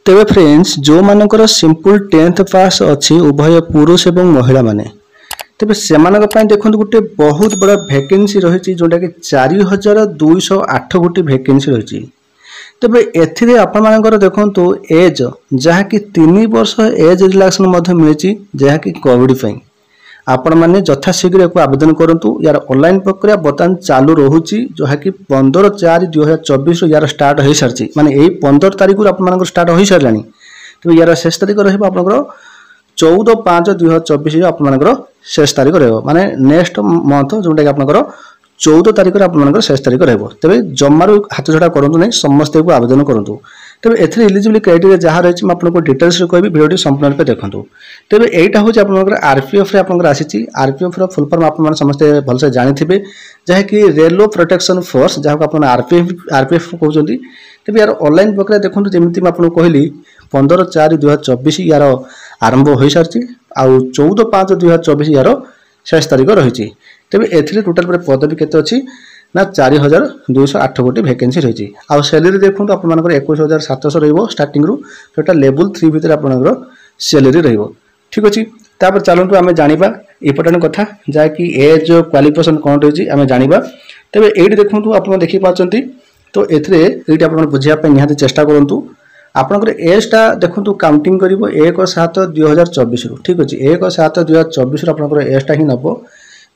तेबे फ्रेंड्स जो मानकर सिंपल 10th पास अच्छी उभय पुरुष एवं महिला माने तेबे सेमानक पय देखंतु गोटे बहुत बड़ा वैकेंसी रही जोटा कि 4208 गोटी वैकेंसी रही। तेबे एथिरे आपण मानकर देखंतु एज जहा कि 3 वर्ष एज रिलैक्सेशन मध्ये मिलची जहा कि कोविड पय आपण माने यथाशीघ्र एक आवेदन करंतु। यार ऑनलाइन प्रक्रिया बर्तमान चालू रहुची जहा कि 15/4/2024 यार स्टार्ट हो सारची माने एई 15 तारिख रु आपण मानकर स्टार्ट हो सारलानी। तो यार शेष तारिख रहबो आपनकर 14/5/2024 आपण मानकर शेष तारिख रहबो माने नेक्स्ट मंथ जोटा कि आपनकर 14 तारिख रे आपनकर शेष तारिख रहबो। तबे जम्मारु हाथ छडा करंतु नै समस्त को आवेदन करंतु। तबे एथरे एलिजिबल क्राइटेरिया जहा रहिछि म आपनको डिटेल्स रे कहबी वीडियो संपूर्ण रूप देखंतु। तबे एटा होछि आपनकर आरपीएफ रे आपनकर आसीछि आरपीएफ रो फुल फॉर्म आपन समस्त भलसे जानिथिबे जहा कि रेलवे प्रोटेक्शन फोर्स जहा को आपन आरपीएफ कहउछन्ती। तबे यार ऑनलाइन प्रक्रिया देखंतु जेमिति म आपन कहली 15/4/2024 यार आरंभ होई सारछि आ 14/5/2024 यार शेष तारिख रहिछि। तबे एथरे टोटल पर पदवी केते अछि ना 4208 गोटी वैकेंसी रही। आ सैलरी देखो आप 21700 रहिबो स्टार्टिंग रु टोटल लेवल 3 भीतर आपनकर सैलरी रहिबो। ठीक अछि तापर चलंतु आमे जानिबा इंपोर्टेंट कथा जा कि एज क्वालिफिकेशन कोन रही आमे जानिबा। तबे एडी देखंतु आपन देखि पाचंती तो एथरे एडी आपन बुझिया पे निहाती चेष्टा करंतु। आपनकर एज टा देखंतु काउंटिंग करिवो 1/7/2024 रु। ठीक अछि 1/7/2024 रु आपनकर एज टा ही नबो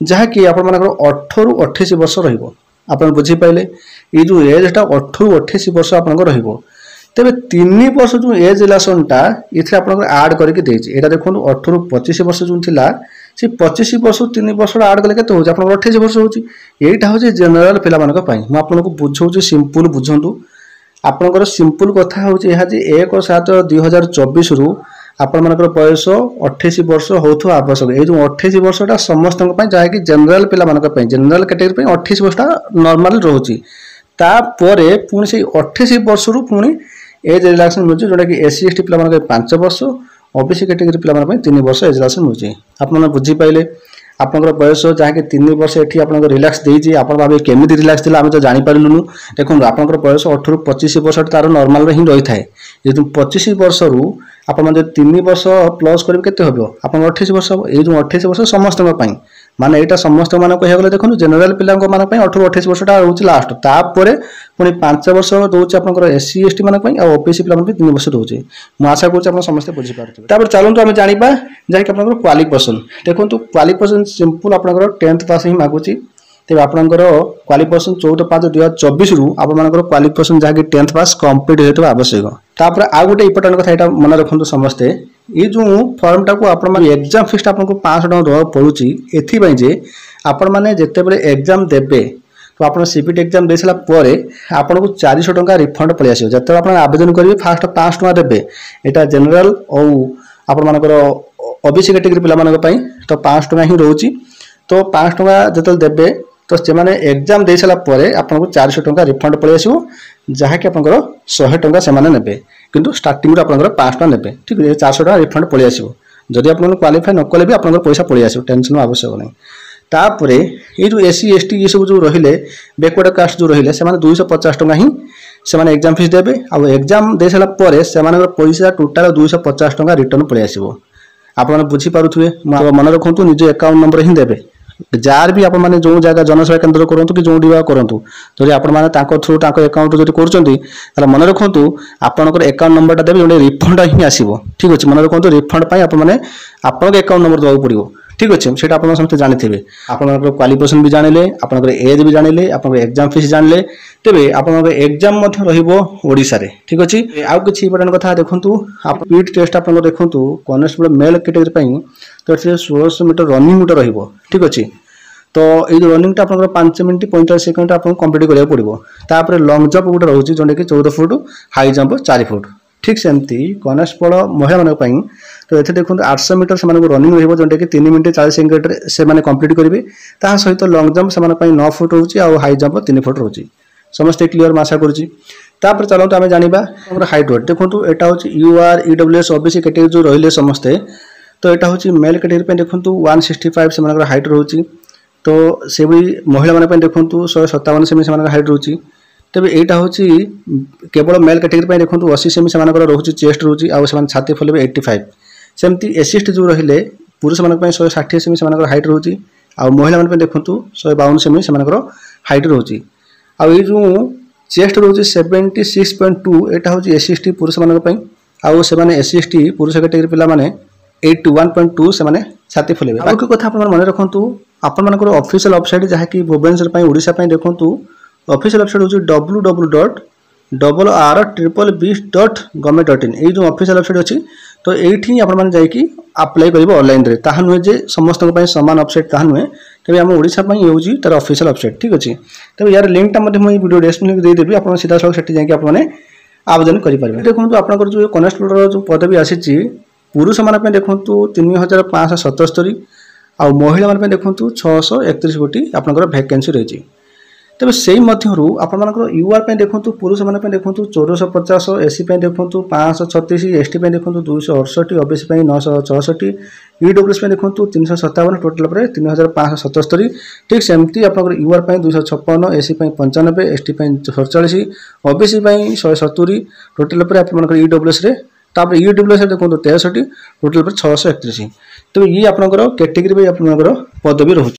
जहा कि आपण मानकर 18 रु 28 वर्ष रहिबो। आपण बुझी पाइले ये जो एज टा 18 रु 28 वर्ष आपनकर रहिबो। तबे 3 वर्ष जो एज रिलेशन टा इथे आपनकर ऐड करके देछि एटा देखंतु 18 रु 25 वर्ष जो थिला से 25 वर्ष 3 वर्ष ऐड कले केते होछि आपनकर 28 वर्ष होछि। एटा होछि जनरल पिला मानक पई म आपनको बुझौछि सिंपल बुझंतु। आपनकर सिंपल कथा होछि एहा जे 1/7/2024 रु आपण मानकर बयस 28 वर्ष होथो आवश्यक। ए जो 28 वर्षटा समस्त पई जाय कि जनरल पिला मानकर पई जनरल कैटेगरी पई 28 वर्षटा नॉर्मल रहउची। ता परे पुनी से 28 वर्ष रु पुनी एज रिलैक्सेशन मिलुची जोटा कि एससी एसटी पिला मानकर 5 वर्ष ओबीसी कैटेगरी पिला मानकर 3 वर्ष एज रिलैक्सेशन मिलुची। आपण बुझी पाइले आपनकर बयस जहा कि 3 वर्ष एठी आपनकर रिलैक्स देइची आपण भाबे केमिति रिलैक्स दिला हम तो जानि पारिलुनु। देखो आपनकर बयस 18 रु 25 वर्ष तार नॉर्मल रे ही रही थाए। जे 25 वर्ष रु आपण माने 3 वर्ष प्लस करिवे केते होबो आपण 28 वर्ष हो। ए जो 28 वर्ष समस्त पई माने एटा समस्त मान कहया गले देखनु जनरल पिला मान पई 18 28 वर्षटा होछि लास्ट। ता परे पुनी 5 वर्ष दोछि आपनकर एससी एसटी मान पई आ ओबीसी पिला मान पई 3 वर्ष दोछि। म आशा करछि आपण समस्त बुझि पारथिबे। तापर चलंतु हम जानिबा जाय कि आपनकर क्वालिफिकेशन देखंतु क्वालिफिकेशन सिंपल आपनकर 10th पास ही मागुछि। तेबे आपनकर क्वालिफिकेशन 14/5/2024 रु आपण मानकर क्वालिफिकेशन जा कि 10th पास कंप्लीट हेतु आवश्यक। तापर आ गोटे इंपोर्टेंट कथा एटा मन रखंतु समस्ते ये जो फॉर्म टाको आपण माने एग्जाम फीस आपनको 500 टका दवा पड़ुची एथि पई जे आपण माने जते बेले एग्जाम देबे तो आपण सीपीटी एग्जाम देसला परे आपनको 400 टका रिफंड पळि आसीयो। जते आपण आवेदन करिवे फास्ट 500 टका देबे एटा जनरल ओ आपण मानकर ओबीसी कैटेगरी पिला मानक पई तो 500 टका ही रहउची। तो 500 टका जते देबे तो से माने एग्जाम देसला परे आपनको 400 टका रिफंड पळि आसीयो जहा कि आपनकर 100 टका से माने नेबे किंतु स्टार्टिंग रो आपनकर 500 टका नेबे। ठीक है 400 टका रिफंड पळि आसीयो। जदि आपन क्वालिफाई न कले भी आपनकर पैसा पळि आसीयो टेंशन आवश्यक नै। तापरे ये जो एससी एसटी ये सब जो रहिले बैकवर्ड कास्ट जो रहिले से माने 250 टका ही से माने एग्जाम फीस देबे आ एग्जाम देसला परे से माने पैसा टोटल 250 टका रिटर्न पळि आसीयो। आपन बुझी पारुथुवे मन रखंतु निज अकाउंट नंबर ही देबे जार भी आपण माने जो जगह जनसेवा केंद्र करंतु कि जो दिवा करंतु जदि आपण माने ताको थ्रू ताको अकाउंट जदि करचंती तले मन रखंतु आपनकर अकाउंट नंबरटा देबे जोने रिफंड ही आसीबो। ठीक अछि मन रखंतु रिफंड पई आपण माने आपनकर अकाउंट नंबर दवा पड़िबो। ठीक अछि सेटा आपण समस्त जानिथिबे। आपनकर क्वालिफिकेशन भी जानिले आपनकर एज भी जानिले आपनकर एग्जाम फीस जानिले तेबे आपनकर एग्जाम मध्ये रहिबो ओडिसा रे। ठीक अछि आउ किछि इंपोर्टेंट कथा देखंतु आप स्पीड टेस्ट आपन देखंतु कांस्टेबल मेल कैटेगरी पई तो 1600 मीटर रनिंग मीटर रहिबो। ठीक अछि तो ये जो रनिंग टा आपन 5 मिनिट 45 सेकंड आपन कंप्लीट करिया पड़िबो। तापर लॉन्ग जंप गोटे रहउची जोंडे कि 14 फुट हाई जंप 4 फुट। ठीक सेमती कांस्टेबल महिला मानक पई तो एथे देखंतु 800 मीटर से मानक रनिंग रहिबो जोंडे कि 3 मिनिट 40 सेकंड रे से माने कंप्लीट करिवे। ता सहित लॉन्ग जंप से मानक पई 9 फुट रहउची आ हाई जंप 3 फुट रहउची। समस्त क्लियर माशा करछि। तापर चलंतु आमे जानिबा हमर हाइट वेट देखंतु एटा होची यूआर ईडब्ल्यूएस ओबीसी कैटेगरी जो रहिले समस्ते तो एटा होची मेल कैटेगरी पे देखंतु 165 से मानक हाइट रहउची। तो से भी महिला माने पे देखंतु 157 सेमी से मानक हाइट रहउची। तेबे एटा होची केवल मेल कैटेगरी देखो 80 सेमी से रोचे चेस्ट रोचे आउ से छाती फुलेबे 85 सेमती एससी एसटी जो रहिले पुरुष मान 160 सेमी से हाइट रोचे आउ महिला मान देखो 152 सेमी से हाइट रोचे आउ ये जो चेस्ट रोचे 76.2 एटा होची एससी एसटी पुरुष मान आउ से एससी एसटी पुरुष कैटेगरी पिला माने 81.2 से छाती फुलेबे। आउ कथा आप मन रखु आपण ऑफिशियल वेबसाइट जहाँ कि भुवनेश्वर ओडिशा देखो ऑफिशियल वेबसाइट हूँ www.rrbb.government.in ये जो ऑफिशियल वेबसाइट अच्छी तो ये आपने जाकि अप्लाई करेंगे ऑनलाइन रे ताहा नुहे जे समस्त सामान वेबसाइट ताहा नुहे तेज आम ओडिशा ये हूँ तार ऑफिशियल वेबसाइट ठीक अच्छे तेज यार लिंकटा मुझे वीडियो डिस्क्रिप्शन देदेवी आप सीधा सड़क से जाकि आपने आवेदन करेंगे। देखो आपंकर जो कनेस्टेबल जो पदवी आसी पुरुष मान देखो 3577 आ महिला मान देखो 631 गोटी आपंकर वैकेंसी रही तेज से आपर यूआर देखो पुरुष मान देखो 1450 एससी देखो 536 एसटी देखो 268 ओबीसी 964 ईडब्ल्यूएस देखो 357 टोटाल 3577 ठीक सेमती आप UR 256 SC 95 ST 47 OBC 170 total आप ईडब्ल्यूएस ईडब्ल्यूएस देखो 63 टोटाल 631 तो ये आपंकर कैटेगरी पदवी रोचे।